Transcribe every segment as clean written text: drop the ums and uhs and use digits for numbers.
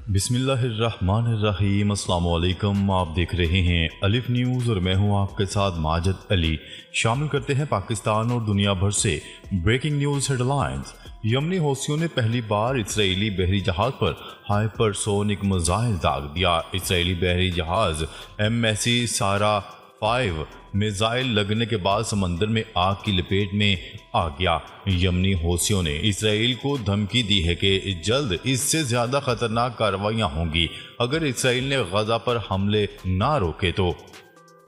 بسم اللہ الرحمن الرحیم۔ السلام علیکم، آپ دیکھ رہے ہیں الف نیوز اور میں ہوں آپ کے ساتھ ماجد علی۔ شامل کرتے ہیں پاکستان اور دنیا بھر سے بریکنگ نیوز ہیڈ لائنز۔ یمنی حوثیوں نے پہلی بار اسرائیلی بحری جہاز پر ہائپر سونک میزائل داغ دیا۔ اسرائیلی بحری جہاز MSC سارا 5 میزائل لگنے کے بعد سمندر میں آگ کی لپیٹ میں آ گیا۔ یمنی حوثیوں نے اسرائیل کو دھمکی دی ہے کہ جلد اس سے زیادہ خطرناک کارروائیاں ہوں گی اگر اسرائیل نے غزہ پر حملے نہ روکے تو۔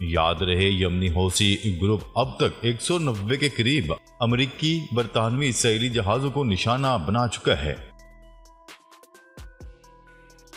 یاد رہے یمنی حوثی گروپ اب تک 190 کے قریب امریکی، برطانوی، اسرائیلی جہازوں کو نشانہ بنا چکا ہے۔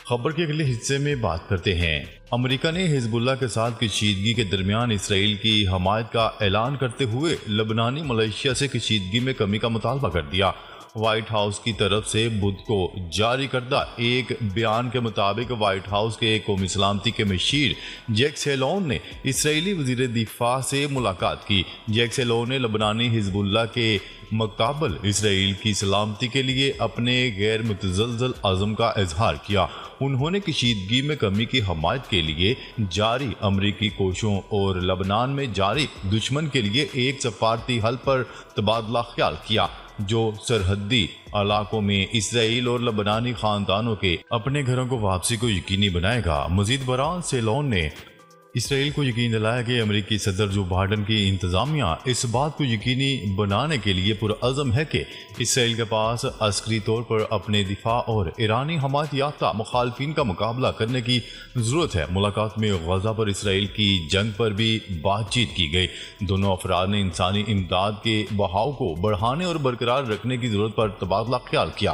خبر کے اگلے حصے میں بات کرتے ہیں۔ امریکہ نے حزب اللہ کے ساتھ کشیدگی کے درمیان اسرائیل کی حمایت کا اعلان کرتے ہوئے لبنانی ملیشیا سے کشیدگی میں کمی کا مطالبہ کر دیا۔ وائٹ ہاؤس کی طرف سے بدھ کو جاری کردہ ایک بیان کے مطابق وائٹ ہاؤس کے قومی سلامتی کے مشیر جیک سیلون نے اسرائیلی وزیر دفاع سے ملاقات کی۔ جیک سیلون نے لبنانی حزب اللہ کے مقابل اسرائیل کی سلامتی کے لیے اپنے غیر متزلزل عزم کا اظہار کیا۔ انہوں نے کشیدگی میں کمی کی حمایت کے لیے جاری امریکی کوششوں اور لبنان میں جاری دشمن کے لیے ایک سفارتی حل پر تبادلہ خیال کیا جو سرحدی علاقوں میں اسرائیل اور لبنانی خاندانوں کے اپنے گھروں کو واپسی کو یقینی بنائے گا۔ مزید برآں سیلون نے اسرائیل کو یقین دلایا کہ امریکی صدر جو بائیڈن کی انتظامیہ اس بات کو یقینی بنانے کے لیے پرعزم ہے کہ اسرائیل کے پاس عسکری طور پر اپنے دفاع اور ایرانی حمایت یافتہ مخالفین کا مقابلہ کرنے کی ضرورت ہے۔ ملاقات میں غزہ پر اسرائیل کی جنگ پر بھی بات چیت کی گئی۔ دونوں افراد نے انسانی امداد کے بہاؤ کو بڑھانے اور برقرار رکھنے کی ضرورت پر تبادلہ خیال کیا۔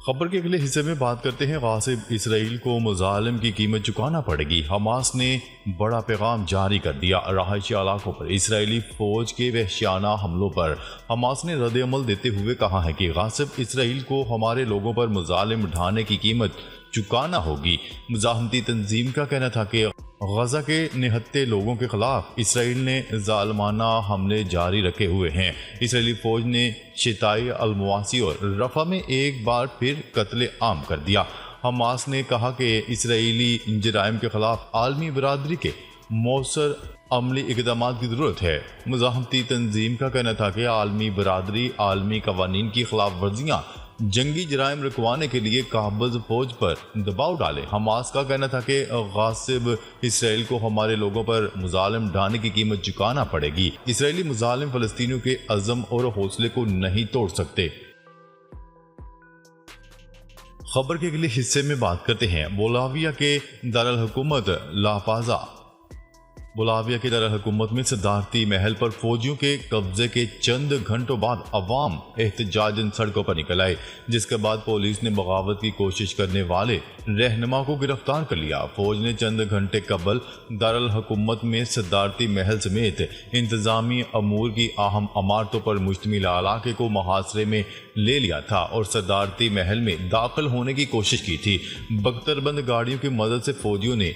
خبر کے اگلے حصے میں بات کرتے ہیں۔ غاصب اسرائیل کو مظالم کی قیمت چکانا پڑے گی، حماس نے بڑا پیغام جاری کر دیا۔ رہائشی علاقوں پر اسرائیلی فوج کے وحشیانہ حملوں پر حماس نے رد عمل دیتے ہوئے کہا ہے کہ غاصب اسرائیل کو ہمارے لوگوں پر مظالم ڈھانے کی قیمت چکانا ہوگی۔ مزاحمتی تنظیم کا کہنا تھا کہ غزہ کے نہتے لوگوں کے خلاف اسرائیل نے ظالمانہ حملے جاری رکھے ہوئے ہیں۔ اسرائیلی فوج نے شتائی المواسی اور رفح میں ایک بار پھر قتل عام کر دیا۔ حماس نے کہا کہ اسرائیلی جرائم کے خلاف عالمی برادری کے مؤثر عملی اقدامات کی ضرورت ہے۔ مزاحمتی تنظیم کا کہنا تھا کہ عالمی برادری عالمی قوانین کی خلاف ورزیاں، جنگی جرائم رکوانے کے لیے قابض فوج پر دباؤ ڈالے۔ حماس کا کہنا تھا کہ غاصب اسرائیل کو ہمارے لوگوں پر مظالم ڈھانے کی قیمت چکانا پڑے گی۔ اسرائیلی مظالم فلسطینیوں کے عزم اور حوصلے کو نہیں توڑ سکتے۔ خبر کے اگلے حصے میں بات کرتے ہیں۔ بولاویا کے دارالحکومت لاپازا بولاویا کے دارالحکومت میں صدارتی محل پر فوجیوں کے قبضے کے چند گھنٹوں بعد عوام احتجاجاً سڑکوں پر نکل آئے، جس کے بعد پولیس نے بغاوت کی کوشش کرنے والے رہنما کو گرفتار کر لیا۔ فوج نے چند گھنٹے قبل دارالحکومت میں صدارتی محل سمیت انتظامی امور کی اہم عمارتوں پر مشتمل علاقے کو محاصرے میں لے لیا تھا اور صدارتی محل میں داخل ہونے کی کوشش کی تھی۔ بختر بند گاڑیوں کی مدد سے فوجیوں نے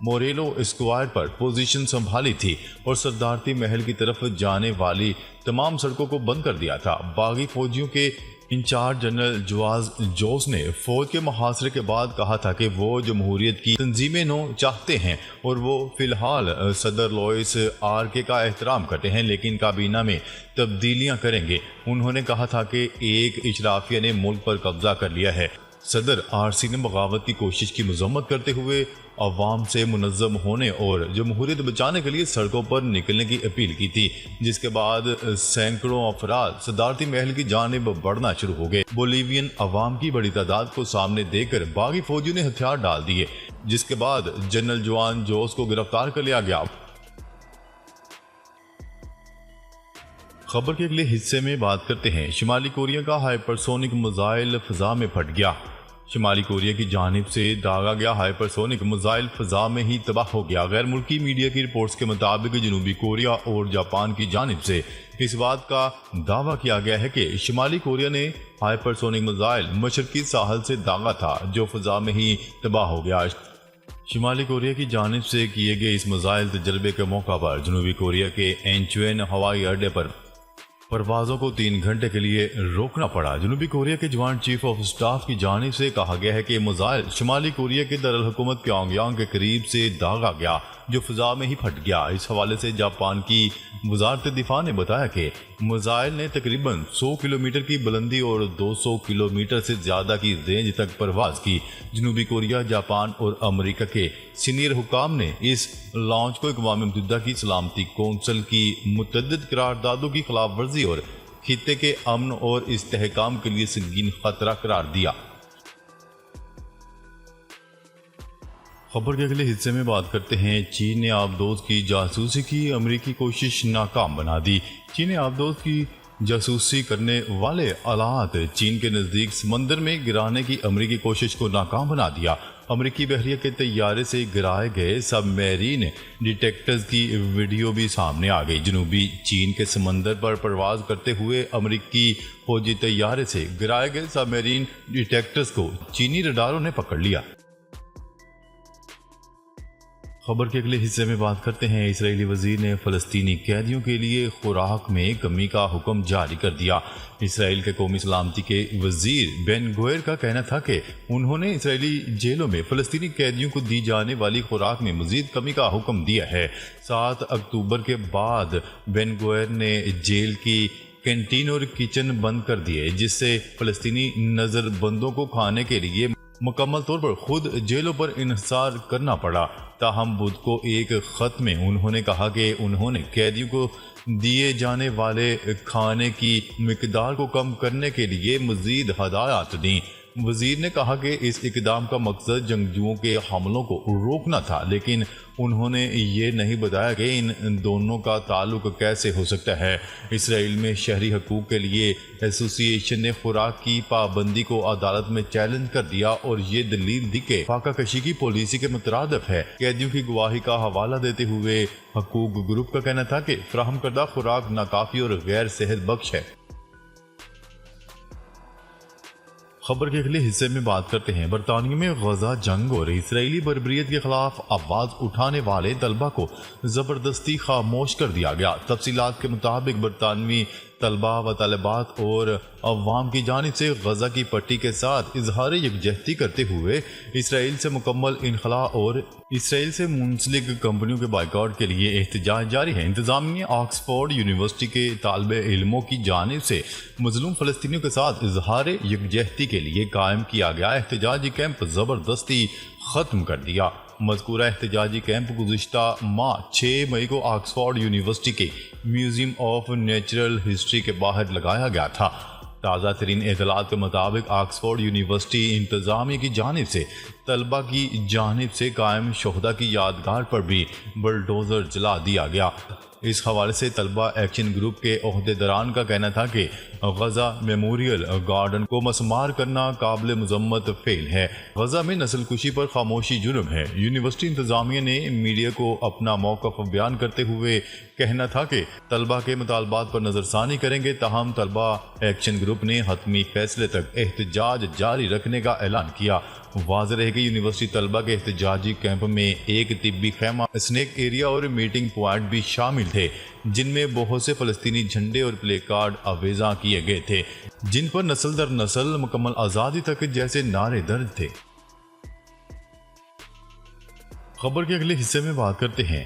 موریلو اسکوائر پر پوزیشن سنبھالی تھی اور صدارتی محل کی طرف جانے والی تمام سڑکوں کو بند کر دیا تھا۔ باغی فوجیوں کے انچارج جنرل جواز جوس نے فوج کے محاصرے کے بعد کہا تھا کہ وہ جمہوریت کی تنظیمیں نو چاہتے ہیں اور وہ فی الحال صدر لوئس آرکے کا احترام کرتے ہیں لیکن کابینہ میں تبدیلیاں کریں گے۔ انہوں نے کہا تھا کہ ایک اشرافیہ نے ملک پر قبضہ کر لیا ہے۔ صدر آرسی نے بغاوت کی کوشش کی مذمت کرتے ہوئے عوام سے منظم ہونے اور جمہوریت بچانے کے لیے سڑکوں پر نکلنے کی اپیل کی تھی، جس کے بعد سینکڑوں افراد صدارتی محل کی جانب بڑھنا شروع ہو گئے۔ بولیوین عوام کی بڑی تعداد کو سامنے دیکھ کر باغی فوجیوں نے ہتھیار ڈال دیے، جس کے بعد جنرل جوان جوس کو گرفتار کر لیا گیا۔ خبر کے اگلے حصے میں بات کرتے ہیں۔ شمالی کوریا کا ہائپرسونک میزائل فضا میں پھٹ گیا۔ شمالی کوریا کی جانب سے داغا گیا ہائپرسونک میزائل فضا میں ہی تباہ ہو گیا۔ غیر ملکی میڈیا کی رپورٹس کے مطابق جنوبی کوریا اور جاپان کی جانب سے اس بات کا دعویٰ کیا گیا ہے کہ شمالی کوریا نے ہائپرسونک میزائل مشرقی ساحل سے داغا تھا جو فضا میں ہی تباہ ہو گیا۔ شمالی کوریا کی جانب سے کیے گئے اس میزائل تجربے کے موقع پر جنوبی کوریا کے انچوین ہوائی اڈے پر پروازوں کو 3 گھنٹے کے لیے روکنا پڑا۔ جنوبی کوریا کے جوائنٹ چیف آف اسٹاف کی جانب سے کہا گیا ہے کہ میزائل شمالی کوریا کے دارالحکومت پیونگ یانگ کے قریب سے داغا گیا جو فضا میں ہی پھٹ گیا۔ اس حوالے سے جاپان کی وزارت دفاع نے بتایا کہ میزائل نے تقریباً 100 کلومیٹر کی بلندی اور 200 کلومیٹر سے زیادہ کی رینج تک پرواز کی۔ جنوبی کوریا، جاپان اور امریکہ کے سینئر حکام نے اس لانچ کو اقوام متحدہ کی سلامتی کونسل کی متعدد قراردادوں کی خلاف ورزی اور خطے کے امن اور استحکام کے لیے سنگین خطرہ قرار دیا۔ خبر کے اگلے حصے میں بات کرتے ہیں، چین نے آبدوز کی جاسوسی کی امریکی کوشش ناکام بنا دی۔ چین نے آبدوز کی جاسوسی کرنے والے آلات چین کے نزدیک سمندر میں گرانے کی امریکی کوشش کو ناکام بنا دیا۔ امریکی بحریہ کے طیارے سے گرائے گئے سب میرین ڈیٹیکٹرز کی ویڈیو بھی سامنے آ گئی۔ جنوبی چین کے سمندر پر پرواز کرتے ہوئے امریکی فوجی طیارے سے گرائے گئے سب میرین ڈیٹیکٹرز کو چینی ریڈاروں نے پکڑ لیا۔ خبر کے اگلے حصے میں بات کرتے ہیں، اسرائیلی وزیر نے فلسطینی قیدیوں کے لیے خوراک میں کمی کا حکم جاری کر دیا۔ اسرائیل کے قومی سلامتی کے وزیر بین گوئر کا کہنا تھا کہ انہوں نے اسرائیلی جیلوں میں فلسطینی قیدیوں کو دی جانے والی خوراک میں مزید کمی کا حکم دیا ہے۔ 7 اکتوبر کے بعد بین گوئر نے جیل کی کینٹین اور کچن بند کر دیے، جس سے فلسطینی نظر بندوں کو کھانے کے لیے مکمل طور پر خود جیلوں پر انحصار کرنا پڑا۔ تاہم بدھ کو ایک خط میں انہوں نے کہا کہ انہوں نے قیدیوں کو دیے جانے والے کھانے کی مقدار کو کم کرنے کے لیے مزید ہدایات دیں۔ وزیر نے کہا کہ اس اقدام کا مقصد جنگجوؤں کے حملوں کو روکنا تھا، لیکن انہوں نے یہ نہیں بتایا کہ ان دونوں کا تعلق کیسے ہو سکتا ہے۔ اسرائیل میں شہری حقوق کے لیے ایسوسی ایشن نے خوراک کی پابندی کو عدالت میں چیلنج کر دیا اور یہ دلیل دی کہ فاقہ کشی کی پالیسی کے مترادف ہے۔ قیدیوں کی گواہی کا حوالہ دیتے ہوئے حقوق گروپ کا کہنا تھا کہ فراہم کردہ خوراک ناکافی اور غیر صحت بخش ہے۔ خبر کے اگلے حصے میں بات کرتے ہیں، برطانیہ میں غزہ جنگ اور اسرائیلی بربریت کے خلاف آواز اٹھانے والے طلبہ کو زبردستی خاموش کر دیا گیا۔ تفصیلات کے مطابق برطانوی طلبہ و طالبات اور عوام کی جانب سے غزہ کی پٹی کے ساتھ اظہار یکجہتی کرتے ہوئے اسرائیل سے مکمل انخلاء اور اسرائیل سے منسلک کمپنیوں کے بائیکاٹ کے لیے احتجاج جاری ہے۔ انتظامیہ آکسفورڈ یونیورسٹی کے طالب علموں کی جانب سے مظلوم فلسطینیوں کے ساتھ اظہار یکجہتی کے لیے قائم کیا گیا احتجاجی کیمپ زبردستی ختم کر دیا۔ مذکورہ احتجاجی کیمپ گزشتہ ماہ 6 مئی کو آکسفورڈ یونیورسٹی کے میوزیم آف نیچرل ہسٹری کے باہر لگایا گیا تھا۔ تازہ ترین اطلاعات کے مطابق آکسفورڈ یونیورسٹی انتظامیہ کی جانب سے طلبہ کی جانب سے قائم شہداء کی یادگار پر بھی بلڈوزر جلا دیا گیا۔ اس حوالے سے طلبہ ایکشن گروپ کے عہدیداران کا کہنا تھا کہ غزہ میموریل گارڈن کو مسمار کرنا قابل مذمت فعل ہے۔ غزہ میں نسل کشی پر خاموشی جرم ہے۔ یونیورسٹی انتظامیہ نے میڈیا کو اپنا موقف بیان کرتے ہوئے کہنا تھا کہ طلبہ کے مطالبات پر نظر ثانی کریں گے، تاہم طلبہ ایکشن گروپ نے حتمی فیصلے تک احتجاج جاری رکھنے کا اعلان کیا۔ واضح رہے کہ یونیورسٹی طلبہ کے احتجاجی کیمپ میں ایک طبی خیمہ، اسنیک ایریا اور میٹنگ پوائنٹ بھی شامل تھے، جن میں بہت سے فلسطینی جھنڈے اور پلے کارڈ آویزاں کیے گئے تھے، جن پر نسل در نسل مکمل آزادی تک جیسے نعرے درج تھے۔ خبر کے اگلے حصے میں بات کرتے ہیں،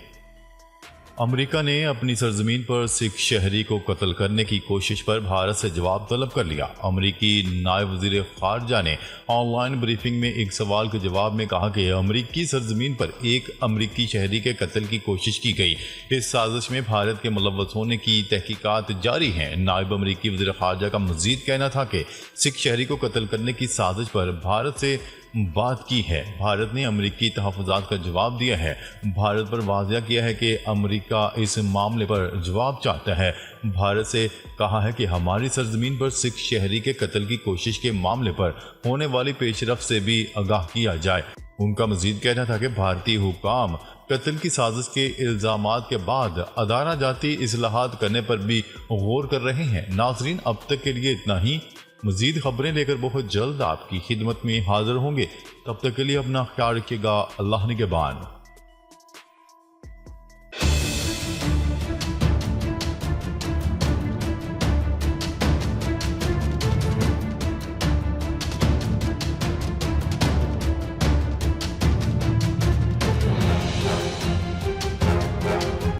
امریکہ نے اپنی سرزمین پر سکھ شہری کو قتل کرنے کی کوشش پر بھارت سے جواب طلب کر لیا۔ امریکی نائب وزیر خارجہ نے آن لائن بریفنگ میں ایک سوال کے جواب میں کہا کہ امریکی سرزمین پر ایک امریکی شہری کے قتل کی کوشش کی گئی۔ اس سازش میں بھارت کے ملوث ہونے کی تحقیقات جاری ہیں۔ نائب امریکی وزیر خارجہ کا مزید کہنا تھا کہ سکھ شہری کو قتل کرنے کی سازش پر بھارت سے بات کی ہے۔ بھارت نے امریکی تحفظات کا جواب دیا ہے۔ بھارت پر واضح کیا ہے کہ امریکہ اس معاملے پر جواب چاہتا ہے۔ بھارت سے کہا ہے کہ ہماری سرزمین پر سکھ شہری کے قتل کی کوشش کے معاملے پر ہونے والی پیش رفت سے بھی آگاہ کیا جائے۔ ان کا مزید کہنا تھا کہ بھارتی حکام قتل کی سازش کے الزامات کے بعد ادارہ جاتی اصلاحات کرنے پر بھی غور کر رہے ہیں۔ ناظرین، اب تک کے لیے اتنا ہی۔ مزید خبریں لے کر بہت جلد آپ کی خدمت میں حاضر ہوں گے۔ تب تک کے لیے اپنا خیال رکھیے گا۔ اللہ نگہبان۔